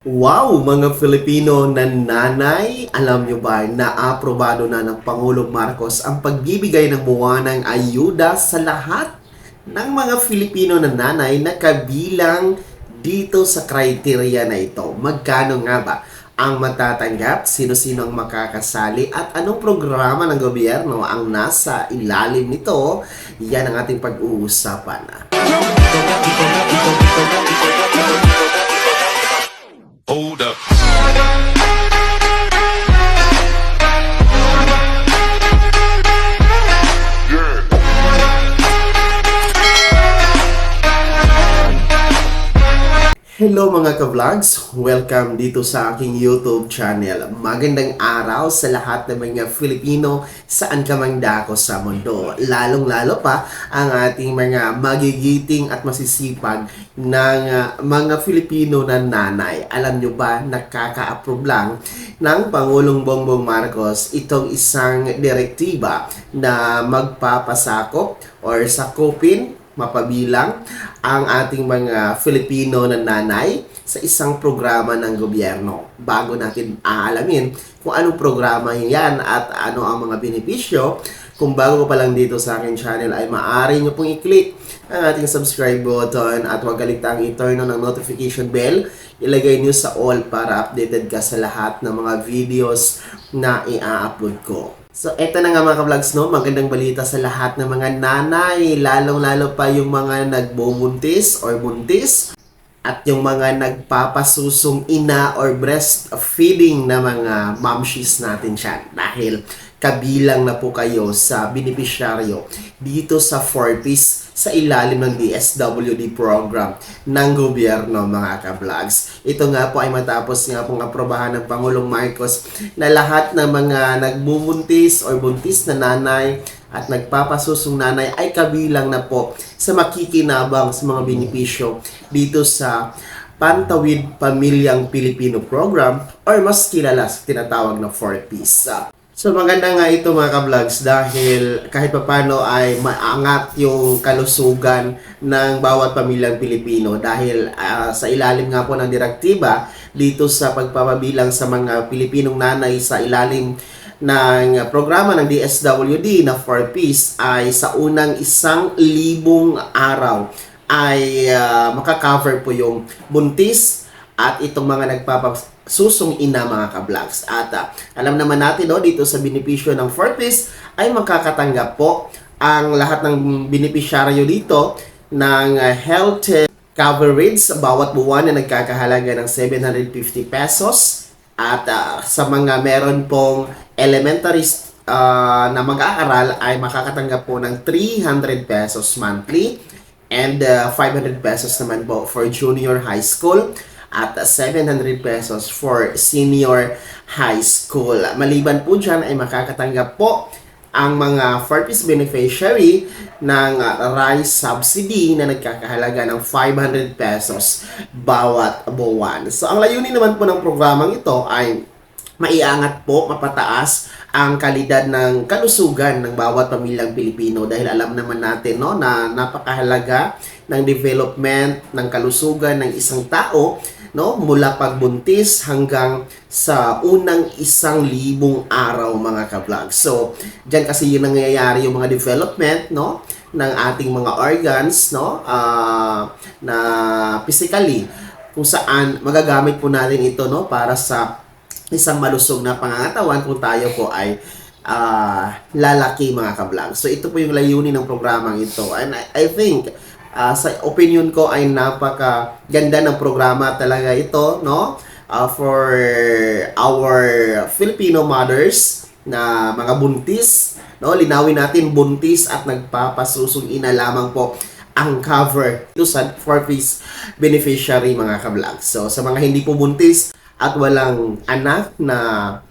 Wow, mga Filipino na nanay, alam nyo ba na aprobado na ng Pangulong Marcos ang pagbibigay ng buwanang ayuda sa lahat ng mga Filipino na nanay na kabilang dito sa kriteriya na ito. Magkano nga ba ang matatanggap? Sino-sino ang makakasali? At anong programa ng gobyerno ang nasa ilalim nito? Yan ang ating pag-uusapan. Hold up. Hello mga ka-vlogs! Welcome dito sa aking YouTube channel. Magandang araw sa lahat ng mga Filipino saan ka mang dako sa mundo. Lalong-lalo pa ang ating mga magigiting at masisipag ng mga Filipino na nanay. Alam nyo ba, nakaka-approve lang ng Pangulong Bongbong Marcos itong isang direktiba na magpapasakop or sakupin mapabilang ang ating mga Filipino na nanay sa isang programa ng gobyerno. Bago natin aalamin kung anong programa yan at ano ang mga benepisyo, kung bago pa lang dito sa aking channel ay maaari nyo pong i-click ang ating subscribe button at huwag kalitang i-turn on ang notification bell. Ilagay nyo sa all para updated ka sa lahat ng mga videos na i-upload ko. So, eto na nga mga ka-vlogs, no? Magandang balita sa lahat ng mga nanay, lalong-lalo pa yung mga nagbubuntis or buntis at yung mga nagpapasusong ina or breastfeeding na mga momshies natin dyan. Dahil kabilang na po kayo sa beneficiaryo dito sa 4Ps sa ilalim ng DSWD program ng gobyerno mga ka-vlogs. Ito nga po ay matapos nga pong aprobahan ng Pangulong Marcos na lahat ng mga nagbubuntis or buntis na nanay at nagpapasusong nanay ay kabilang na po sa makikinabang sa mga benepisyo dito sa Pantawid Pamilyang Pilipino Program or mas kilala sa tinatawag na 4Ps. So maganda nga ito mga ka-vlogs dahil kahit papano ay maangat yung kalusugan ng bawat pamilyang Pilipino dahil sa ilalim nga po ng direktiba dito sa pagpapabilang sa mga Pilipinong nanay sa ilalim ng programa ng DSWD na 4Ps ay sa unang 1,000 araw ay makakover po yung buntis at itong mga nagpapasusong ina mga ka-vlogs. At alam naman natin dito sa benepisyo ng 4Ps ay makakatanggap po ang lahat ng benepisyaryo dito ng health coverage bawat buwan na nagkakahalaga ng 750 pesos. At sa mga meron pong elementary na mag-aaral ay makakatanggap po ng 300 pesos monthly and 500 pesos naman po for junior high school at 700 pesos for senior high school. Maliban po dyan ay makakatanggap po ang mga 4Ps beneficiary ng rice subsidy na nagkakahalaga ng 500 pesos bawat buwan. So ang layunin naman po ng programang ito ay maiangat po, mapataas ang kalidad ng kalusugan ng bawat pamilyang Pilipino dahil alam naman natin na napakahalaga ng development ng kalusugan ng isang tao mula pagbuntis hanggang sa unang 1,000 araw mga ka-vlog. So, diyan kasi yung nangyayari yung mga development ng ating mga organs na physically kung saan magagamit po natin ito para sa isang malusog na pangangatawan kung tayo po ay lalaki mga ka-vlog. So, ito po yung layunin ng programang ito. And I think sa opinion ko ay napaka ganda ng programa talaga ito for our Filipino mothers na mga buntis linawin natin buntis at nagpapasusong ina lamang po ang cover ito sa 4Ps beneficiary mga ka-vlog. So sa mga hindi po buntis at walang anak na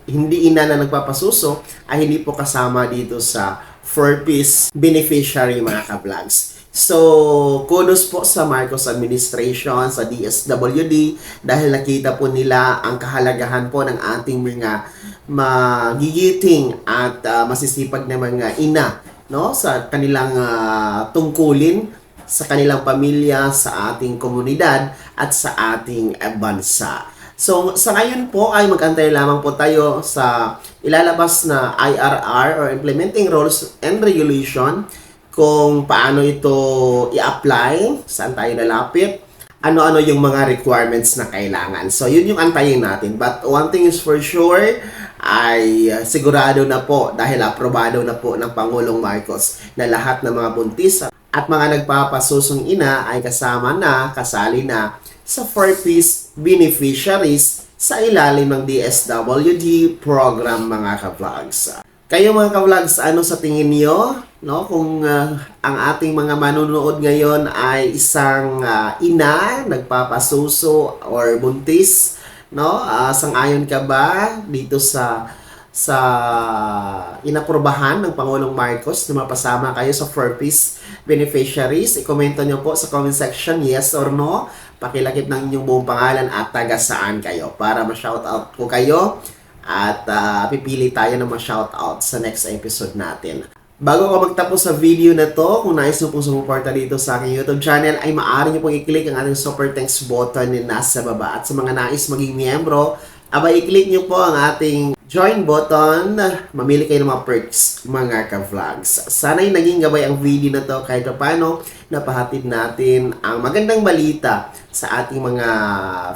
hindi ina na nagpapasuso ay hindi po kasama dito sa 4Ps beneficiary mga ka-vlogs. So, kudos po sa Marcos administration, sa DSWD, dahil nakita po nila ang kahalagahan po ng ating mga magigiting at masisipag na mga ina sa kanilang tungkulin sa kanilang pamilya, sa ating komunidad, at sa ating bansa. So, sa ngayon po ay mag-antay lamang po tayo sa ilalabas na IRR or Implementing Rules and Regulation kung paano ito i-apply, saan tayo lalapit, ano-ano yung mga requirements na kailangan. So, yun yung antayin natin. But one thing is for sure, ay sigurado na po dahil aprobado na po ng Pangulong Marcos na lahat ng mga buntis at mga nagpapasusong ina ay kasali na sa 4-piece beneficiaries sa ilalim ng DSWD program, mga ka-vlogs. Kayo mga ka-vlogs, ano sa tingin niyo? No? Kung ang ating mga manunood ngayon ay isang ina, nagpapasuso or buntis, no? Sang-ayon ka ba dito sa inaprobahan ng Pangulong Marcos na mapasama kayo sa 4-piece beneficiaries? I-komento nyo po sa comment section, yes or no. Pakilakip ng inyong buong pangalan at taga saan kayo para ma-shoutout ko kayo at pipili tayo ng ma-shoutout sa next episode natin. Bago ko magtapos sa video na to, kung nais nyo pong sumuporta dito sa aking YouTube channel, ay maaari nyo pong i-click ang ating super thanks button na nasa baba. At sa mga nais maging miyembro, i-click nyo po ang ating join button, mamili kayo ng mga perks, mga ka-vlogs. Sana'y naging gabay ang video na to kahit paano napahatid natin ang magandang balita sa ating mga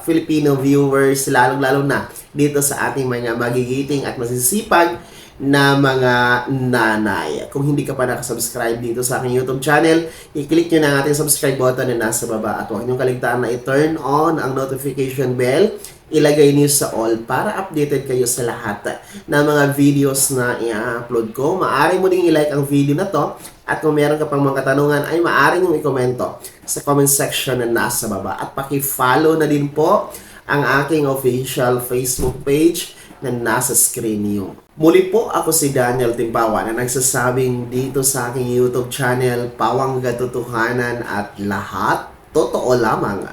Filipino viewers, lalong-lalo na dito sa ating mga magigiting at masisipag na mga nanay. Kung hindi ka pa nakasubscribe dito sa aking YouTube channel, i-click nyo na ang ating subscribe button na nasa baba at huwag nyo kaligtaan na i-turn on ang notification bell. Ilagay niyo sa all para updated kayo sa lahat ng mga videos na i-upload ko. Maaari mo ding i-like ang video na to at kung meron ka pang mga katanungan ay maaari mong i-komento sa comment section na nasa baba. At paki-follow na din po ang aking official Facebook page na nasa screen niyo. Muli po ako si Daniel Timpawa na nagsasabing dito sa aking YouTube channel, pawang katotohanan at lahat totoo lamang.